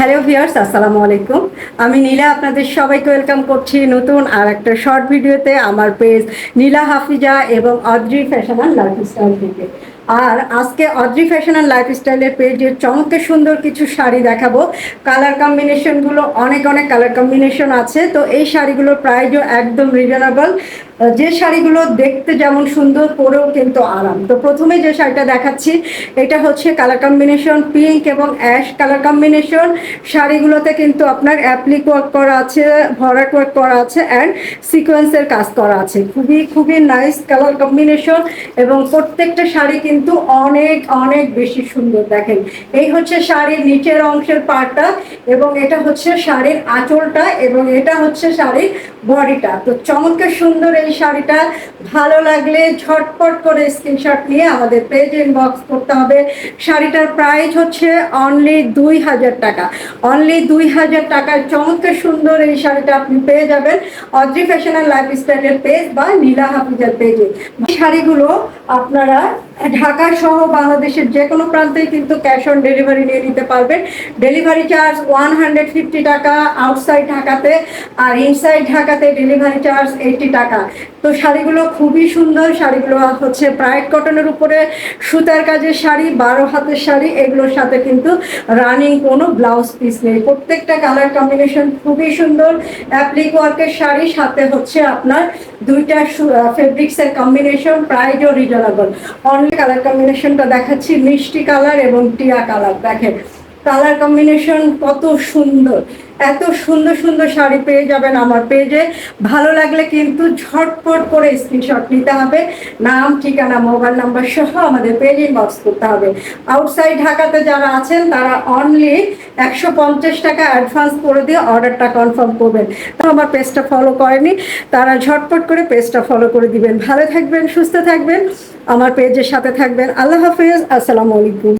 Hello viewers, আসসালামু আলাইকুম। আমি নীলা, আপনাদের সবাইকে ওয়েলকাম করছি নতুন আর একটা শর্ট ভিডিওতে আমার পেজ নীলা হাফিজা এবং অদ্রি ফ্যাশন অ্যান্ড লাইফস্টাইল থেকে। আর আজকে অদ্রি ফ্যাশন অ্যান্ড লাইফস্টাইলের পেজের চমৎকার সুন্দর কিছু শাড়ি দেখাবো। কালার কম্বিনেশনগুলো অনেক কালার কম্বিনেশন আছে, তো এই শাড়িগুলোর প্রাইসও একদম রিজনেবল। যে শাড়িগুলো দেখতে যেমন সুন্দর, পরেও কিন্তু আরাম। তো প্রথমে যে শাড়িটা দেখাচ্ছি এটা হচ্ছে কালার কম্বিনেশন পিঙ্ক এবং অ্যাশ কালার কম্বিনেশন। শাড়িগুলোতে কিন্তু আপনার অ্যাপ্লিক ওয়ার্ক করা আছে, ভরাট ওয়ার্ক করা আছে অ্যান্ড সিকোয়েন্সের কাজ করা আছে। খুবই নাইস কালার কম্বিনেশন এবং প্রত্যেকটা শাড়ি কিন্তু অনেক বেশি সুন্দর। দেখেন, এই হচ্ছে শাড়ির নিচের অংশের পাড়টা এবং এটা হচ্ছে শাড়ির আঁচলটা এবং এটা হচ্ছে শাড়ির বডিটা। তো চমৎকার সুন্দর এই শাড়িটা। ভালো লাগলে ঝটপট করে স্ক্রিনশট নিয়ে আমাদের পেজে ইনবক্স করতে হবে। শাড়িটার প্রাইস হচ্ছে অনলি 2000 টাকা। অনলি 2000 টাকায় চমৎকার সুন্দর এই শাড়িটা আপনি পেয়ে যাবেন অদ্রি ফ্যাশন অ্যান্ড লাইফস্টাইলের পেজ বা নীলা হাফিজার পেজে। শাড়িগুলো আপনারা ঢাকা সহ বাংলাদেশের যে কোনো প্রান্তেই কিন্তু ক্যাশ অন ডেলিভারি নিয়ে নিতে পারবেন। ডেলিভারি চার্জ 150 টাকা আউটসাইড ঢাকাতে, আর ইনসাইড ঢাকাতে ডেলিভারি চার্জ 80 টাকা। তো শাড়িগুলো খুবই সুন্দর। শাড়িগুলো হচ্ছে ব্রাইট কটনের উপরে সুতার কাজের শাড়ি, 12 হাতের শাড়ি। এগুলোর সাথে কিন্তু রানিং কোনো ব্লাউজ পিস নেই। প্রত্যেকটা কালার কম্বিনেশন খুবই সুন্দর। অ্যাপ্লিক ওয়ার্কের শাড়ি, সাথে হচ্ছে আপনার দুইটা ফেব্রিক্সের কম্বিনেশন, প্রাইসও রিজনেবল। অনলি কালার কম্বিনেশনটা দেখাচ্ছি মিষ্টি কালার এবং টিয়া কালার। দেখেন কালার কম্বিনেশন কত সুন্দর। এত সুন্দর শাড়ি পেয়ে যাবেন আমার পেজে। ভালো লাগলে কিন্তু ঝটপট করে স্ক্রিনশট নিতে হবে, নাম ঠিকানা মোবাইল নাম্বার সহ আমাদের পেজে ইনবক্স করতে হবে। আউটসাইড ঢাকাতে যারা আছেন তারা অনলি 150 টাকা অ্যাডভান্স করে দিয়ে অর্ডারটা কনফার্ম করবেন। তো আমার পেজটা ফলো করেনি তারা ঝটপট করে পেজটা ফলো করে দিবেন। ভালো থাকবেন, সুস্থ থাকবেন, আমার পেজের সাথে থাকবেন। আল্লাহ হাফিজ, আসসালামু আলাইকুম।